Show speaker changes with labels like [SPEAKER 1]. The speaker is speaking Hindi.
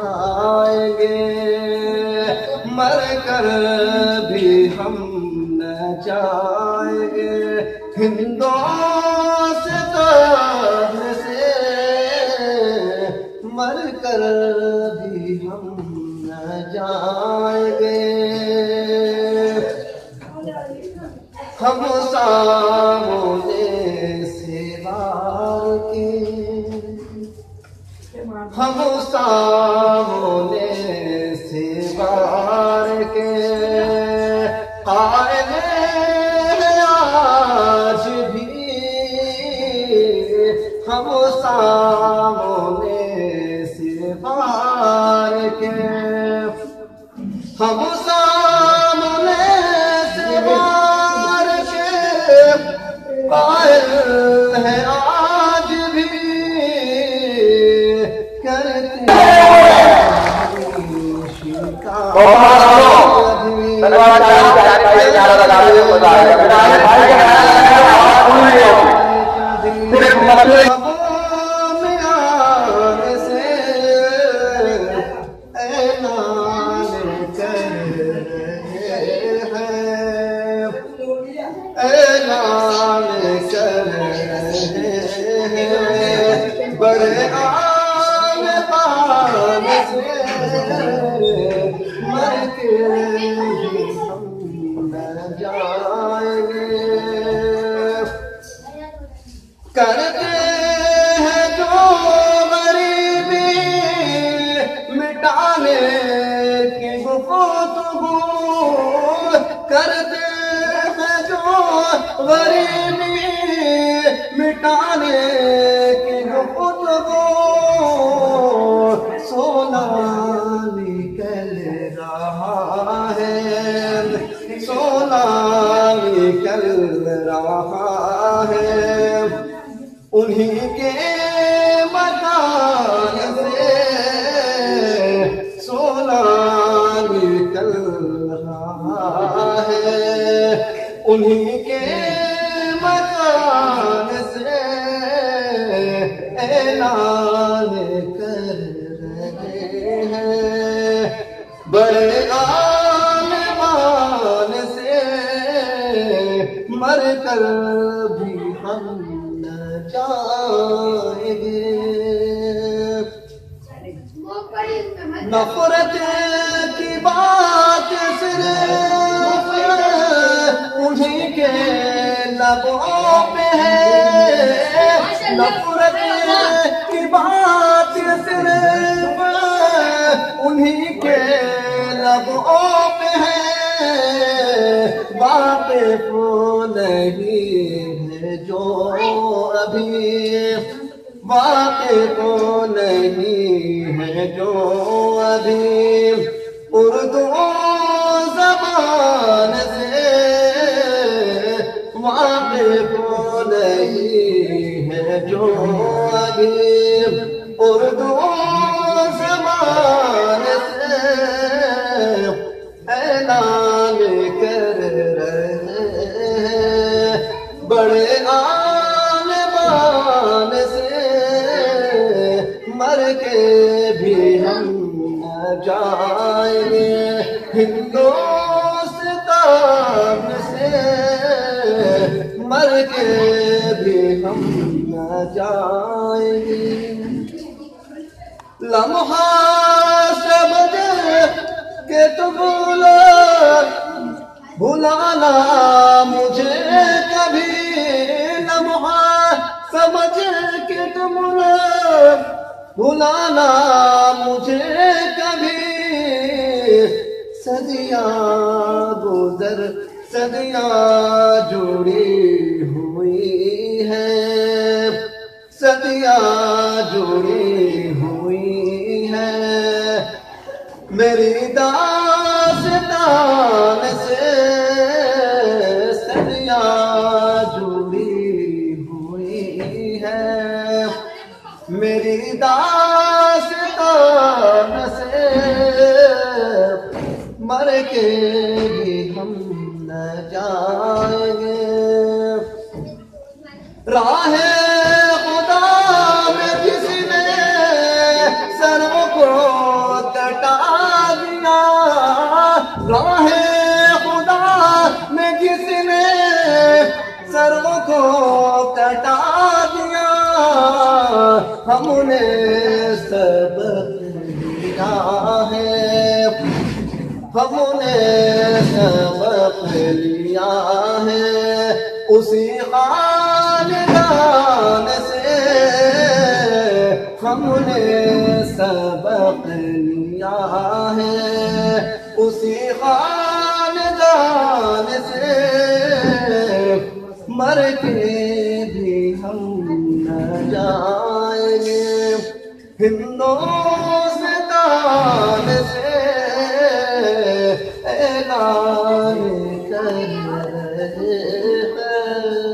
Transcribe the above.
[SPEAKER 1] जाएंगे, मर कर भी हम न जाएंगे। हिंदुस्तान से मर कर भी हम न जाएंगे। हम सामने से वार के, हम सामने से वार के आएंगे आज भी। हम सामने से वार के, हम सामने से वार के कायल है आज भी। करते बड़े आन बान से मर के हम न जाएंगे। करते हैं जो गरीबी मिटाने की गुफ्तगू, करते हैं जो गरीबी मिटाने की गुफ्तगू। सोना निकल रहा है, सोना निकल रहा है, उन्हीं के मकान से सोना निकल रहा है, उन्हीं के मकान से ऐलान कर रहे हैं। बड़े आन बान से मर कर भी हम न जाएंगे। नफरत की बात सिर्फ उन्हीं के लबों पे है, नफरत की बात सिर्फ उन्हीं के लबों पे है। वाक़िफ़ नहीं है जो अभी, वाक़िफ़ नहीं है जो अभी उर्दू ज़बान से, वाक़िफ़ नहीं है जो अभी उर्दू ज़बान से ऐलान कर रहे हैं। बड़े आन बान से मर के भी हम न जाएंगे। हिंदुस्तान से मर के भी हम न जाएंगे। लम्हा समझ के तुम भुलाना मुझे कभी, लम्हा समझ के तुम भुलाना मुझे कभी। सदियां गुजर सदियां जुड़ी हुई है, सदियां जुड़ी हुई है मेरी दास्तान से। सदियां जुड़ी हुई है मेरी दास्तान से, मर के भी हम न जाएंगे। राह खुदा में किसी ने सरों को राहे खुदा में जिसने सरों को कटा दिया, हमने सबक लिया है, हमने सबक लिया है उसी खानदान से, हमने सबक लिया है उसी खानदान से, मर के भी हम न जाएंगे हिंदुस्तान से, ऐलान कर रहे हैं।